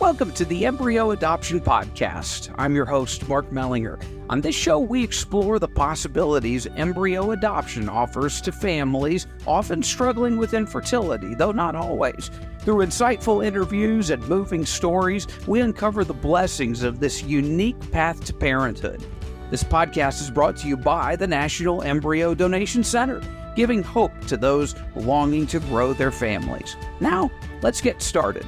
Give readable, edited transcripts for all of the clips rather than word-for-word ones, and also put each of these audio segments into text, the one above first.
Welcome to the Embryo Adoption Podcast. I'm your host, Mark Mellinger. On this show, we explore the possibilities embryo adoption offers to families often struggling with infertility, though not always. Through insightful interviews and moving stories, we uncover the blessings of this unique path to parenthood. This podcast is brought to you by the National Embryo Donation Center, giving hope to those longing to grow their families. Now, let's get started.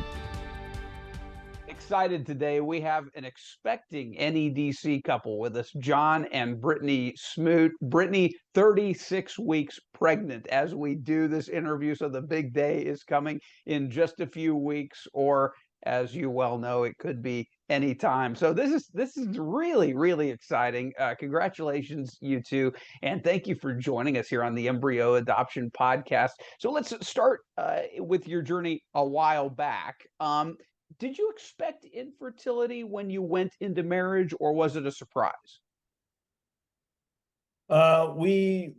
Excited today. We have an expecting NEDC couple with us, John and Brittany Smoot. Brittany, 36 weeks pregnant as we do this interview, so the big day is coming in just a few weeks, or as you well know, it could be any time. So this is really exciting. Congratulations, you two, and thank you for joining us here on the Embryo Adoption Podcast. So let's start with your journey a while back. Did you expect infertility when you went into marriage, or was it a surprise? We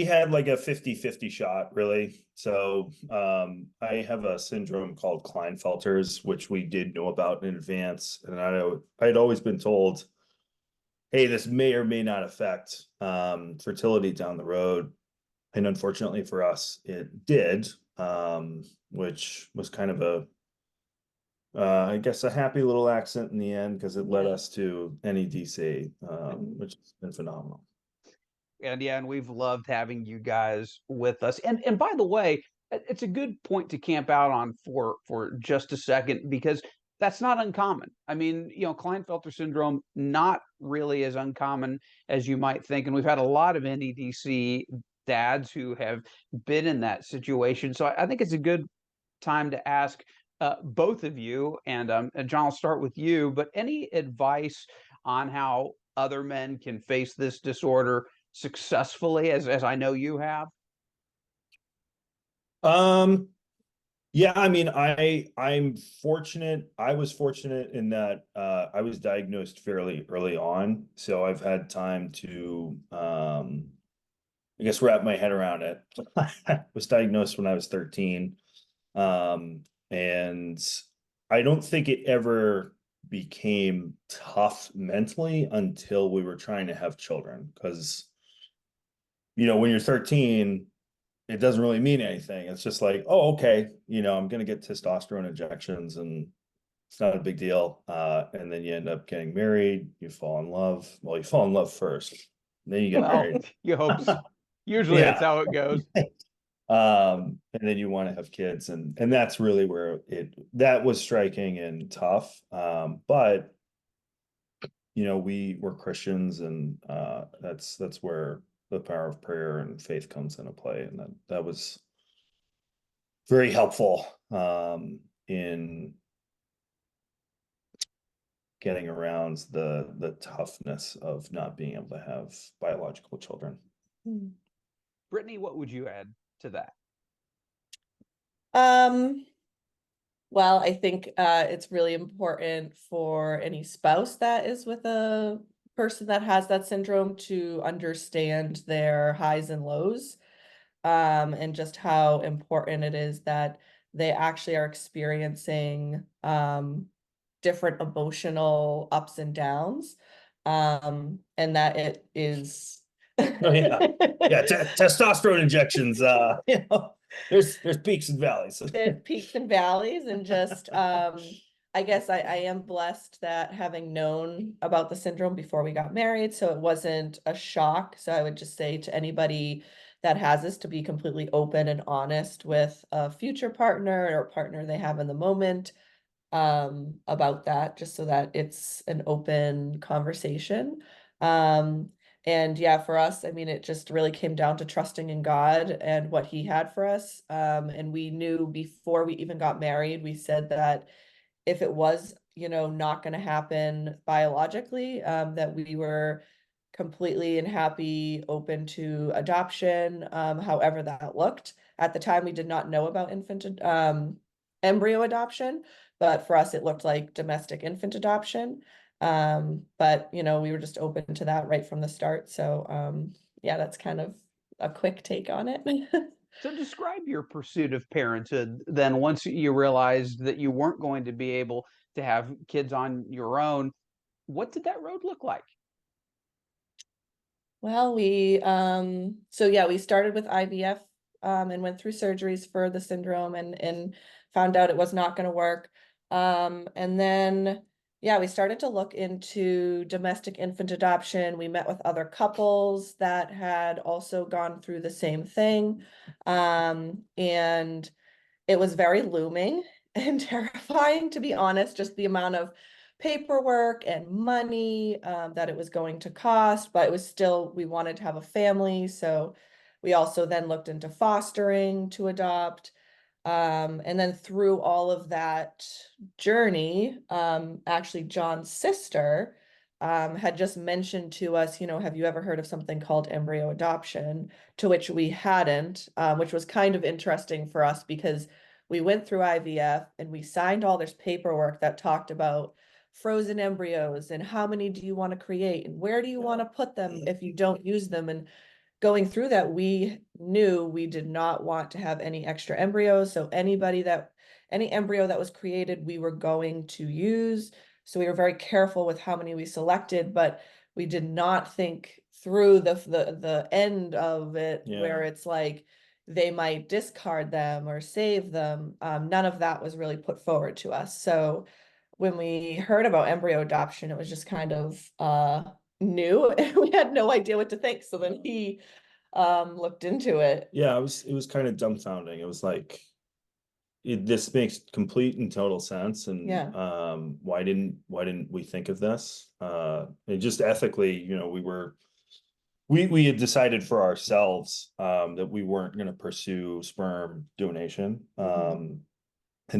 had like a 50-50 shot, really. So I have a syndrome called Klinefelter's, which we did know about in advance. And I'd always been told, hey, this may or may not affect fertility down the road. And unfortunately for us, it did, which was kind of I guess a happy little accident in the end, because it led us to NEDC, which has been phenomenal. And we've loved having you guys with us. And by the way, it's a good point to camp out on for just a second, because that's not uncommon. I mean, Klinefelter syndrome, not really as uncommon as you might think. And we've had a lot of NEDC dads who have been in that situation. So I think it's a good time to ask both of you, and John, I'll start with you, but any advice on how other men can face this disorder successfully, as I know you have? Yeah, I mean, I'm fortunate. I was fortunate in that I was diagnosed fairly early on, so I've had time to I guess wrap my head around it. I was diagnosed when I was 13. And I don't think it ever became tough mentally until we were trying to have children. Because, when you're 13, it doesn't really mean anything. It's just like, oh, okay, I'm going to get testosterone injections and it's not a big deal. And then you end up getting married, you fall in love. Well, you fall in love first, then you get married. You hope so. Usually that's how it goes. And then you want to have kids, and that's really where that was striking and tough. But we were Christians, and that's where the power of prayer and faith comes into play, and that was very helpful in getting around the toughness of not being able to have biological children. Brittany, what would you add to that? Well, I think it's really important for any spouse that is with a person that has that syndrome to understand their highs and lows, and just how important it is that they actually are experiencing different emotional ups and downs, and that it is testosterone injections, there's peaks and valleys. There's peaks and valleys, and just I guess I am blessed that having known about the syndrome before we got married, so it wasn't a shock. So I would just say to anybody that has this to be completely open and honest with a future partner or partner they have in the moment about that, just so that it's an open conversation. And yeah, for us, I mean, it just really came down to trusting in God and what He had for us. And we knew before we even got married, we said that if it was, not going to happen biologically, that we were completely and happy, open to adoption, however that looked. At the time, we did not know about embryo adoption, but for us, it looked like domestic infant adoption. But we were just open to that right from the start. So yeah, that's kind of a quick take on it. So describe your pursuit of parenthood then once you realized that you weren't going to be able to have kids on your own. What did that road look like? Well, so yeah, we started with IVF, and went through surgeries for the syndrome and found out it was not going to work. And then, yeah, we started to look into domestic infant adoption. We met with other couples that had also gone through the same thing. And it was very looming and terrifying, to be honest, just the amount of paperwork and money that it was going to cost, but it was still, we wanted to have a family. So we also then looked into fostering to adopt. And then through all of that journey, actually John's sister had just mentioned to us, have you ever heard of something called embryo adoption? To which we hadn't, which was kind of interesting for us because we went through IVF and we signed all this paperwork that talked about frozen embryos and how many do you want to create and where do you want to put them if you don't use them. And going through that, we knew we did not want to have any extra embryos. So any embryo that was created, we were going to use. So we were very careful with how many we selected, but we did not think through the end of it, where it's like they might discard them or save them. None of that was really put forward to us. So when we heard about embryo adoption, it was just kind of new and we had no idea what to think. So then he looked into it. Yeah, it was kind of dumbfounding. It was like, this makes complete and total sense. And why didn't we think of this? And just ethically, we had decided for ourselves that we weren't going to pursue sperm donation. And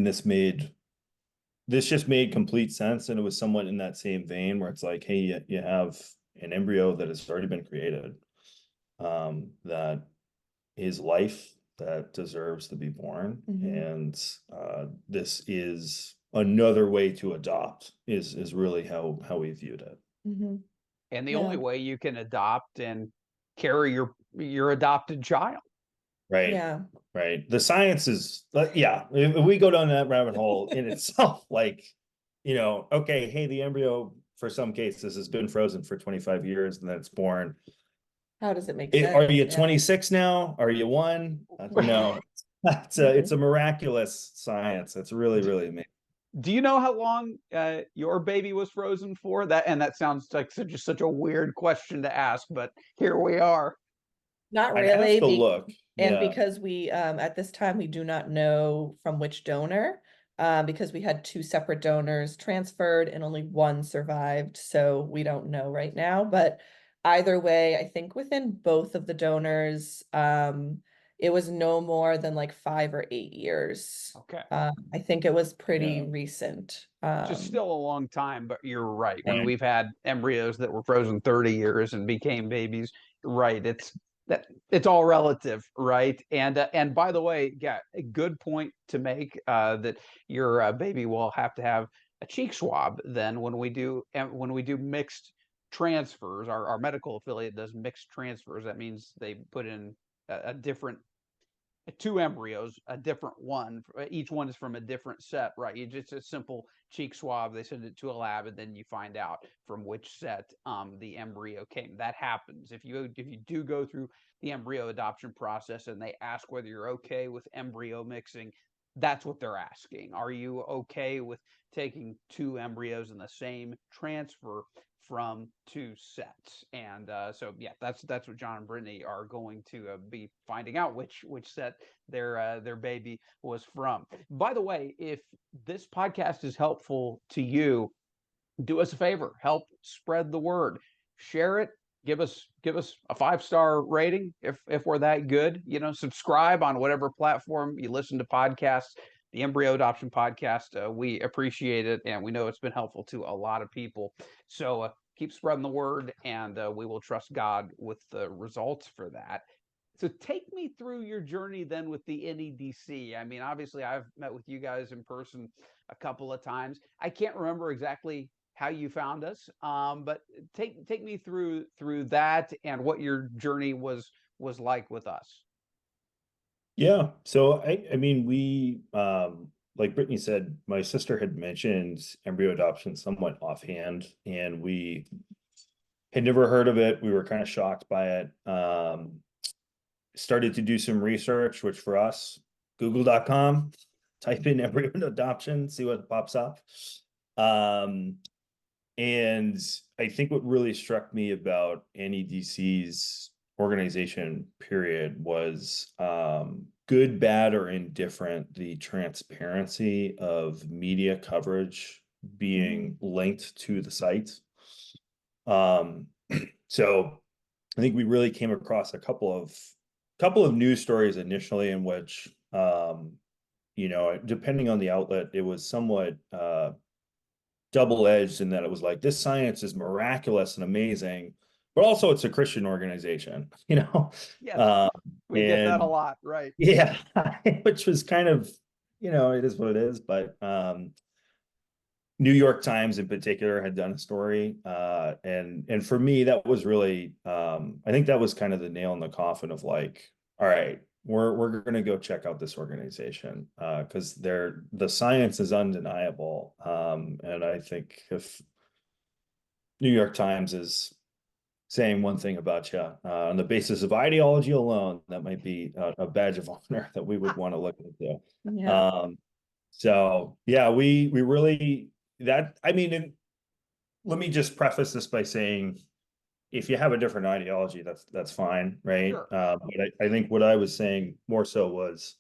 this just made complete sense. And it was somewhat in that same vein where it's like, hey, you have an embryo that has already been created, that is life, that deserves to be born. And this is another way to adopt, is really how we viewed it. And the only way you can adopt and carry your adopted child. Right. Yeah. Right. The science is, if we go down that rabbit hole in itself, like, okay, hey, the embryo for some cases has been frozen for 25 years and then it's born. How does it make sense? Are you 26 now? Are you one? No, it's a miraculous science. It's really, really amazing. Do you know how long your baby was frozen for? That sounds like such a weird question to ask, but here we are. Not I'd really. have to look. And because we at this time we do not know from which donor, because we had two separate donors transferred and only one survived, so we don't know right now. But either way, I think within both of the donors, it was no more than like 5 or 8 years. Okay. I think it was pretty recent. Just still a long time, but you're right. When we've had embryos that were frozen 30 years and became babies, right? It's all relative, right? And by the way, yeah, a good point to make, that your baby will have to have a cheek swab then when we do mixed transfers. Our medical affiliate does mixed transfers. That means they put in a different two embryos, a different one. Each one is from a different set, right? It's a simple cheek swab. They send it to a lab, and then you find out from which set the embryo came. That happens if you do go through the embryo adoption process, and they ask whether you're okay with embryo mixing. That's what they're asking. Are you okay with taking two embryos in the same transfer from two sets? And so yeah, that's what John and Brittany are going to be finding out, which set their baby was from. By the way, if this podcast is helpful to you, do us a favor, help spread the word, share it, give us a 5-star rating if we're that good. Subscribe on whatever platform you listen to podcasts. The Embryo Adoption Podcast, we appreciate it, and we know it's been helpful to a lot of people. So keep spreading the word, and we will trust God with the results for that. So take me through your journey then with the NEDC. I mean, obviously, I've met with you guys in person a couple of times. I can't remember exactly how you found us, but take me through that and what your journey was like with us. Yeah. So I mean, like Brittany said, my sister had mentioned embryo adoption somewhat offhand, and we had never heard of it. We were kind of shocked by it. Started to do some research, which for us, google.com, type in embryo adoption, see what pops up. Um, and I think what really struck me about NEDC's organization period was good, bad, or indifferent, the transparency of media coverage being linked to the site. So I think we really came across a couple of news stories initially in which depending on the outlet, it was somewhat double-edged in that it was like, this science is miraculous and amazing, but also it's a Christian organization, Yes, uh, we get that a and lot, right? yeah, which was kind of, it is what it is. But New York Times in particular had done a story, and for me that was really, I think that was kind of the nail in the coffin of like, all right, we're gonna go check out this organization because the science is undeniable, and I think if New York Times is saying one thing about you on the basis of ideology alone, that might be a badge of honor that we would want to look into. Yeah. So yeah, we really, that, I mean, and let me just preface this by saying, if you have a different ideology, that's fine, right? Sure. But I think what I was saying more so was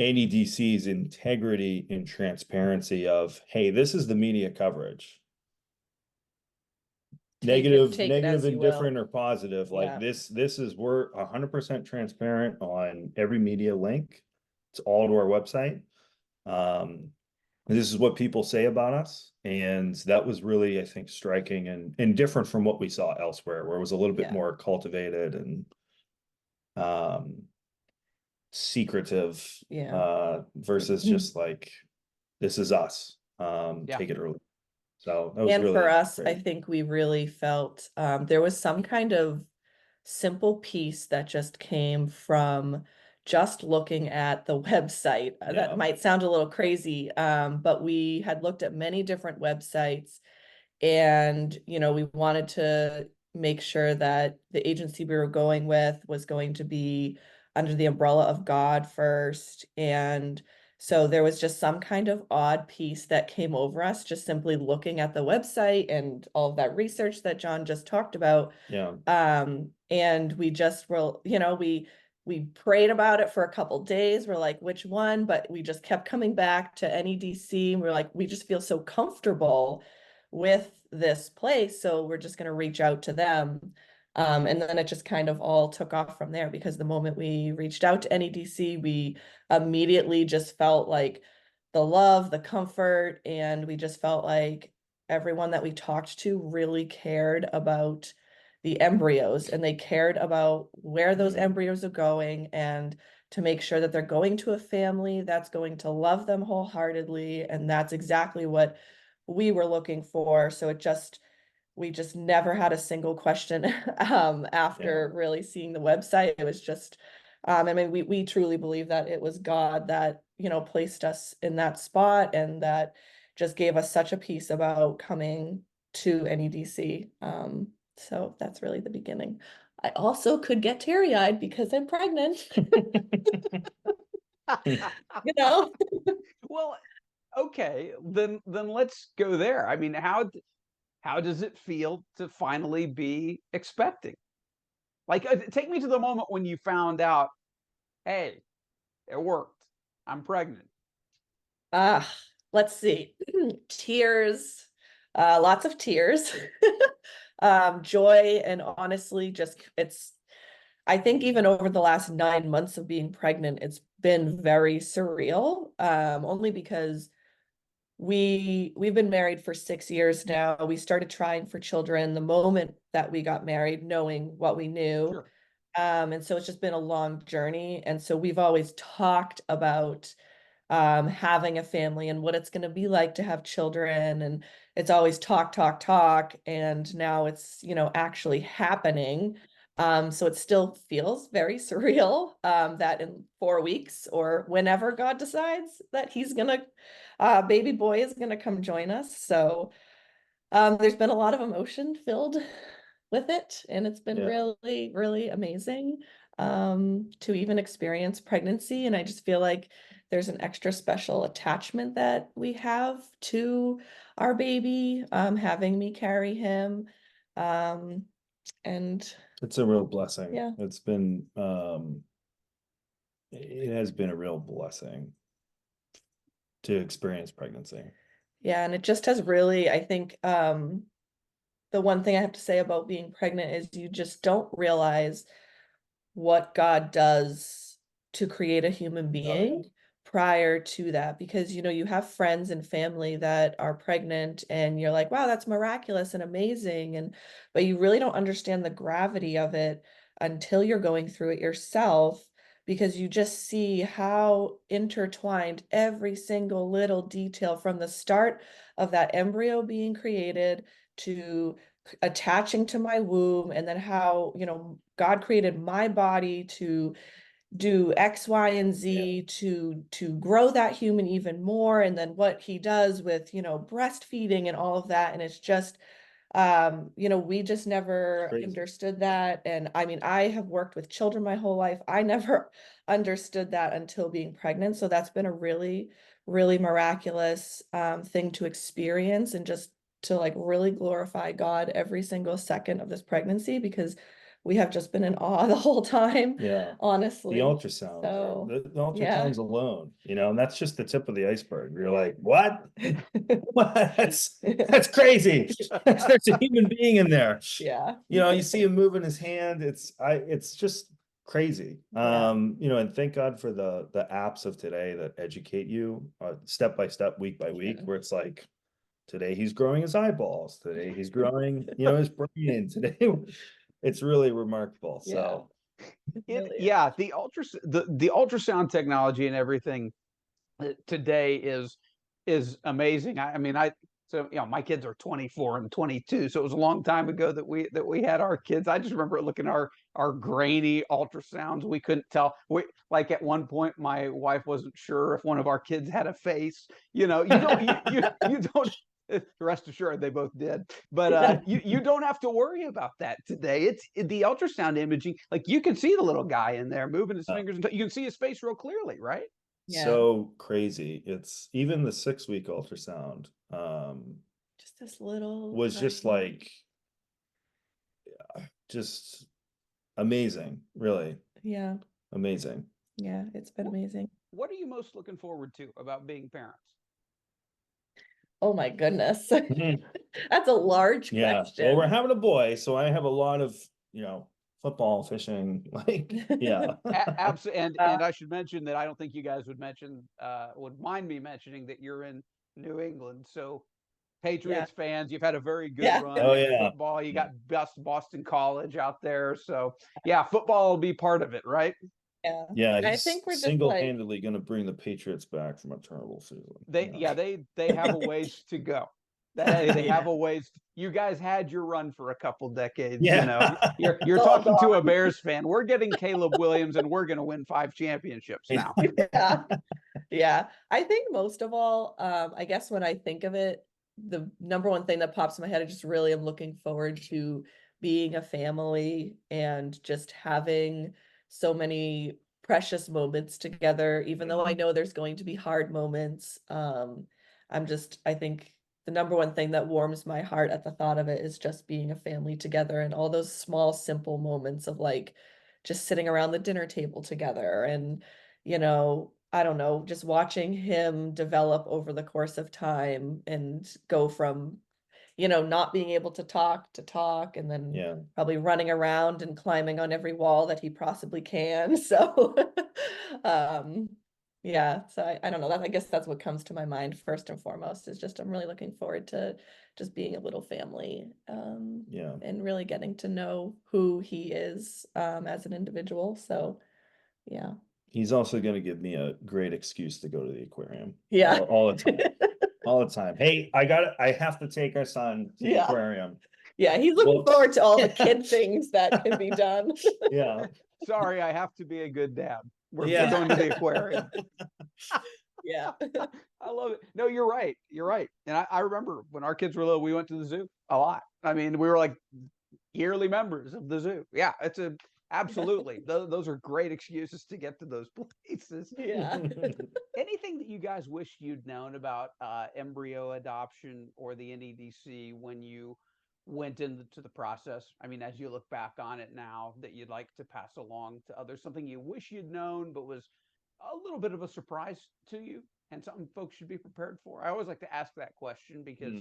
NEDC's integrity and transparency of, hey, this is the media coverage. Take it as Negative, you will. indifferent, or positive. Like Yeah. this is, we're 100% transparent on every media link. It's all to our website. This is what people say about us. And that was really, I think, striking and different from what we saw elsewhere, where it was a little bit Yeah. more cultivated and secretive, Yeah. versus just like, this is us. Yeah. Take it or leave. So that was And really for us, I great. think we really felt there was some kind of simple piece that just came from just looking at the website. Yeah. That might sound a little crazy, but we had looked at many different websites, and we wanted to make sure that the agency we were going with was going to be under the umbrella of God first. And so there was just some kind of odd piece that came over us just simply looking at the website and all of that research that John just talked about. Yeah. And we just were, we prayed about it for a couple days. We're like, which one? But we just kept coming back to NEDC. We're like, we just feel so comfortable with this place, so we're just going to reach out to them. And then it just kind of all took off from there, because the moment we reached out to NEDC, we immediately just felt like the love, the comfort, and we just felt like everyone that we talked to really cared about the embryos, and they cared about where those embryos are going, and to make sure that they're going to a family that's going to love them wholeheartedly. And that's exactly what we were looking for. So we just never had a single question after really seeing the website. It was just, I mean, we truly believe that it was God that, placed us in that spot, and that just gave us such a peace about coming to NEDC. So that's really the beginning. I also could get teary-eyed because I'm pregnant. Well, okay, then let's go there. I mean, how does it feel to finally be expecting? Like, take me to the moment when you found out, hey, it worked. I'm pregnant. Let's see. Tears, lots of tears. Joy, and honestly, I think even over the last 9 months of being pregnant, it's been very surreal. Only because we've been married for 6 years now. We started trying for children the moment that we got married, knowing what we knew. Sure. And so it's just been a long journey. And so we've always talked about having a family and what it's going to be like to have children. And it's always talk. And now it's, actually happening. So it still feels very surreal, that in 4 weeks or whenever God decides that he's gonna, baby boy is gonna come join us. So there's been a lot of emotion filled with it, and it's been Yeah. really, really amazing to even experience pregnancy. And I just feel like there's an extra special attachment that we have to our baby, having me carry him. And It's a real blessing. Yeah. It's been, it has been a real blessing to experience pregnancy. yeah, and it just has really, I think, the one thing I have to say about being pregnant is you just don't realize what God does to create a human being prior to that, because you have friends and family that are pregnant and you're like, wow, that's miraculous and amazing, and but you really don't understand the gravity of it until you're going through it yourself, because you just see how intertwined every single little detail from the start of that embryo being created to attaching to my womb, and then how God created my body to do X, Y, and Z to grow that human even more, and then what he does with breastfeeding and all of that. And it's just we just never Crazy. understood that. And I mean, I have worked with children my whole life. I never understood that until being pregnant. So that's been a really, really miraculous thing to experience, and just to like really glorify God every single second of this pregnancy, because we have just been in awe the whole time. Yeah. Honestly. The ultrasound, So, the ultrasounds alone, and that's just the tip of the iceberg. You're like, what? What? That's crazy. There's a human being in there. Yeah. You see him moving his hand. It's just crazy. Yeah. And thank God for the apps of today that educate you step by step, week by week, Yeah. where it's like, today he's growing his eyeballs, today he's growing, his brain, today. It's really remarkable. Yeah. So Really yeah, the ultrasound technology and everything today is amazing. I mean, so my kids are 24 and 22, so it was a long time ago that we had our kids. I just remember looking at our grainy ultrasounds. We couldn't tell. We like at one point my wife wasn't sure if one of our kids had a face. You don't. Rest assured, they both did. But you don't have to worry about that today. It's the ultrasound imaging. Like you can see the little guy in there moving his fingers, and you can see his face real clearly, right? Yeah. So crazy. It's even the 6-week ultrasound just this little was just tiny- like just amazing, really Yeah. amazing. Yeah, it's been amazing. What are you most looking forward to about being parents? Oh my goodness. Mhm. That's a large Yeah. question. Well, we're having a boy, so I have a lot of, football, fishing, like, yeah. Absolutely. And I should mention that I don't think you guys would mind me mentioning that you're in New England. So Patriots fans, you've had a very good Yeah. run Oh, in yeah. football. You got Boston College out there. So yeah, football will be part of it, right? Yeah. Yeah, I he's think we're just single-handedly going to bring the Patriots back from a terrible season. They have a ways to go. They have a ways. You guys had your run for a couple decades. Yeah. You're talking to a Bears fan. We're getting Caleb Williams, and we're going to win 5 championships now. Yeah. Yeah. I think most of all, I guess when I think of it, the number one thing that pops in my head, I just really am looking forward to being a family and just having so many precious moments together, even though I know there's going to be hard moments. I think the number one thing that warms my heart at the thought of it is just being a family together, and all those small, simple moments of like just sitting around the dinner table together, and I don't know, just watching him develop over the course of time and go from not being able to talk, and then probably running around and climbing on every wall that he possibly can. So yeah, so I don't know, I guess that's what comes to my mind first and foremost, is just I'm really looking forward to just being a little family, and really getting to know who he is as an individual. So yeah. He's also going to give me a great excuse to go to the aquarium. Yeah. All the time. All the time. Hey, I have to take our son to the aquarium. Yeah, he's looking Well- forward to all the kid things that can be done. Yeah. Sorry, I have to be a good dad. We're Yeah. going to the aquarium. Yeah. I love it. No, you're right. You're right. And I remember when our kids were little, we went to the zoo a lot. I mean, we were like yearly members of the zoo. Yeah, absolutely. Those are great excuses to get to those places. Yeah. Anything that you guys wish you'd known about embryo adoption or the NEDC when you went into the process? I mean, as you look back on it now, that you'd like to pass along to others, something you wish you'd known but was a little bit of a surprise to you and something folks should be prepared for. I always like to ask that question because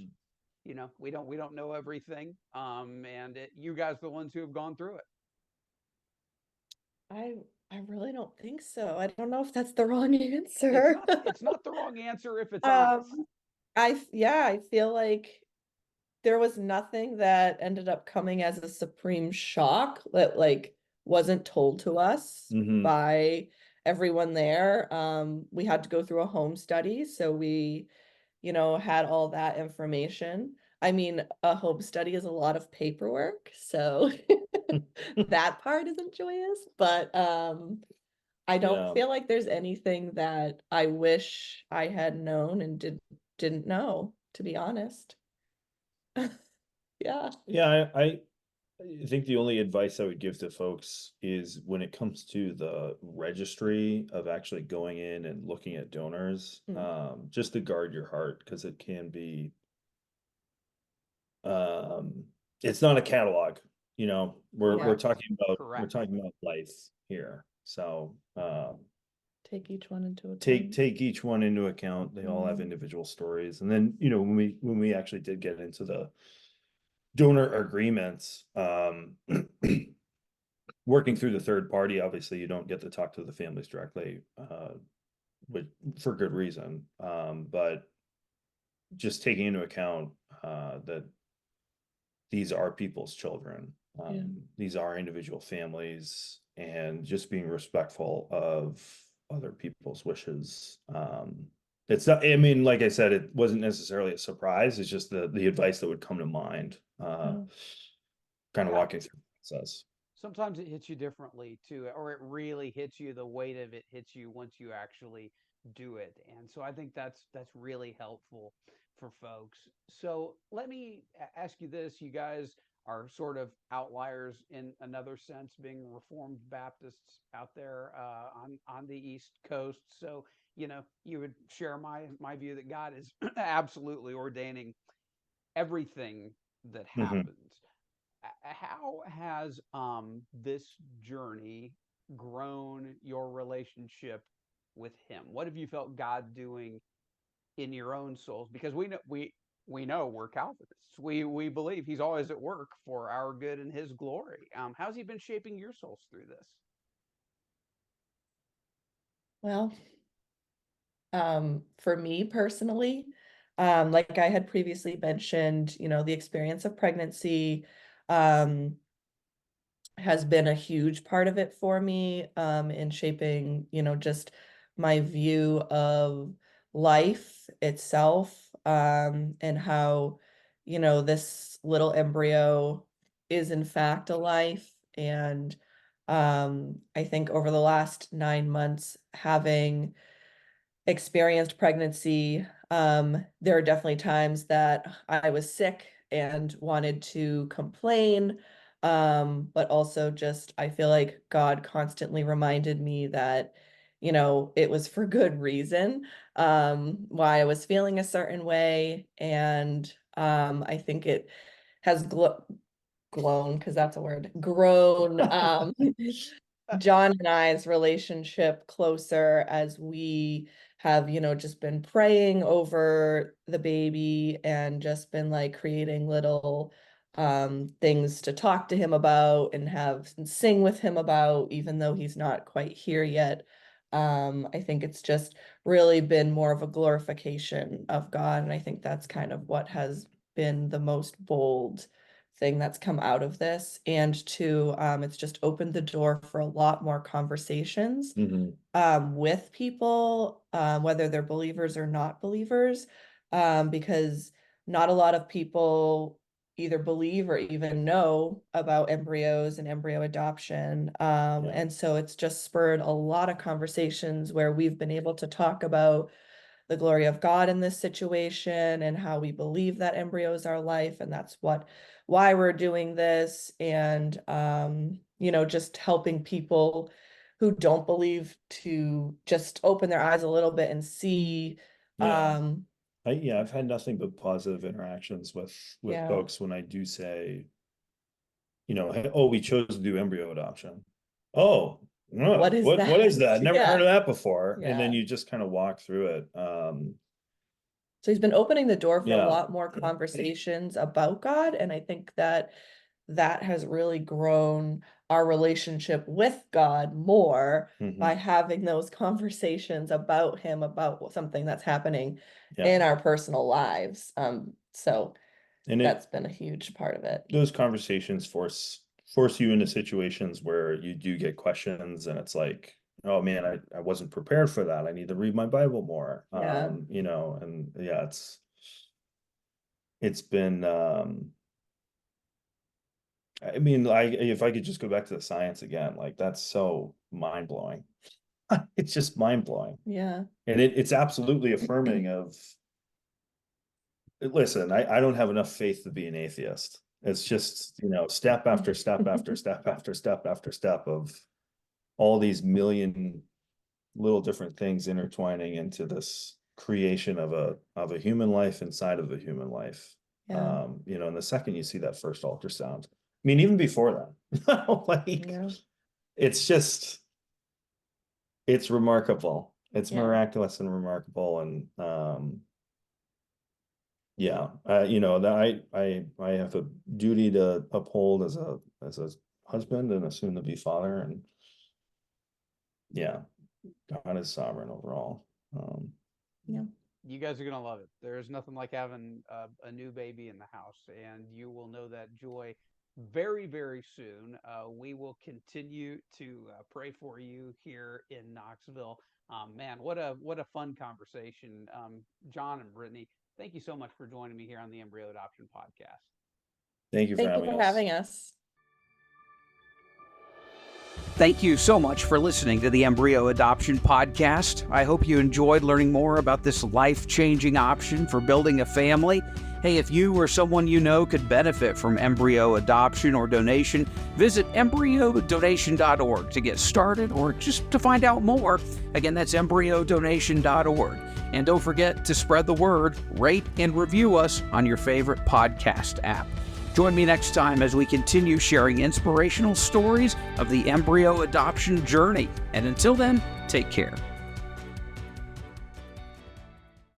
you know, we don't know everything. And you guys are the ones who have gone through it. I really don't think so. I don't know if that's the wrong answer. It's not the wrong answer if it's honest. I feel like there was nothing that ended up coming as a supreme shock that like wasn't told to us by everyone there. We had to go through a home study, so we, you know, had all that information. I mean, a home study is a lot of paperwork, so that part isn't joyous, but I don't feel like there's anything that I wish I had known and didn't know, to be honest. Yeah. Yeah, I think the only advice I would give to folks is when it comes to the registry of actually going in and looking at donors, just to guard your heart, because it can be, it's not a catalog, you know, we're talking about life here. So, take each one into account. Take each one into account. They all have individual stories. And then, you know, when we actually did get into the donor agreements, working through the third party, obviously you don't get to talk to the families directly, for good reason. But just taking into account that these are people's children, these are individual families, and just being respectful of other people's wishes. It's not, I mean, like I said, it wasn't necessarily a surprise. It's just the advice that would come to mind, kind of walking through the process. Sometimes it hits you differently too, or it really hits you. The weight of it hits you once you actually do it. And so I think that's really helpful for folks. So let me ask you this. You guys are sort of outliers in another sense, being Reformed Baptists out there on the East Coast. So, you know, you would share my view that God is absolutely ordaining everything that happens. How has this journey grown your relationship with Him? What have you felt God doing in your own souls? Because we know we're Calvinists. We believe He's always at work for our good and His glory. How's He been shaping your souls through this? Well, for me personally, like I had previously mentioned, you know, the experience of pregnancy has been a huge part of it for me, in shaping, you know, just my view of life itself, and how, you know, this little embryo is in fact a life. And I think over the last 9 months, having experienced pregnancy, there are definitely times that I was sick and wanted to complain, but also just I feel like God constantly reminded me that, you know, it was for good reason, why I was feeling a certain way. And I think it has grown, because that's a word, grown John and I's relationship closer as we have, you know, just been praying over the baby and just been like creating little things to talk to him about and have and sing with him about, even though he's not quite here yet. I think it's just really been more of a glorification of God, and I think that's kind of what has been the most bold thing that's come out of this. And two, it's just opened the door for a lot more conversations with people, whether they're believers or not believers, because not a lot of people, either believe or even know about embryos and embryo adoption. And so it's just spurred a lot of conversations where we've been able to talk about the glory of God in this situation and how we believe that embryos are life, and that's why we're doing this. And just helping people who don't believe to just open their eyes a little bit and see. I've had nothing but positive interactions with folks when I do say, hey, oh, we chose to do embryo adoption. Oh, no, what is that? Never heard of that before. And then you just kind of walk through it. So he's been opening the door for a lot more conversations about God. And I think that has really grown our relationship with God more by having those conversations about him, about something that's happening in our personal lives. So that's been a huge part of it. Those conversations force you into situations where you do get questions, and it's like, oh man, I wasn't prepared for that. I need to read my Bible more. It's been if I could just go back to the science again, like that's so mind-blowing. It's just mind-blowing. Yeah. And it's absolutely affirming of, listen, I don't have enough faith to be an atheist. It's just, step after step after step after step after step of all these million little different things intertwining into this creation of a human life inside of a human life. And the second you see that first ultrasound, I mean, even before that, it's remarkable. It's miraculous and remarkable. And that I have a duty to uphold as a husband and a soon to be father. And God is sovereign overall. You guys are going to love it. There's nothing like having a new baby in the house, and you will know that joy very, very soon. We will continue to pray for you here in Knoxville. Man, what a fun conversation. John and Brittany, thank you so much for joining me here on the Embryo Adoption Podcast. Thank you for having us. Thank you so much for listening to the Embryo Adoption Podcast. I hope you enjoyed learning more about this life-changing option for building a family. Hey, if you or someone you know could benefit from embryo adoption or donation, visit embryodonation.org to get started or just to find out more. Again, that's embryodonation.org. And don't forget to spread the word, rate, and review us on your favorite podcast app. Join me next time as we continue sharing inspirational stories of the embryo adoption journey. And until then, take care.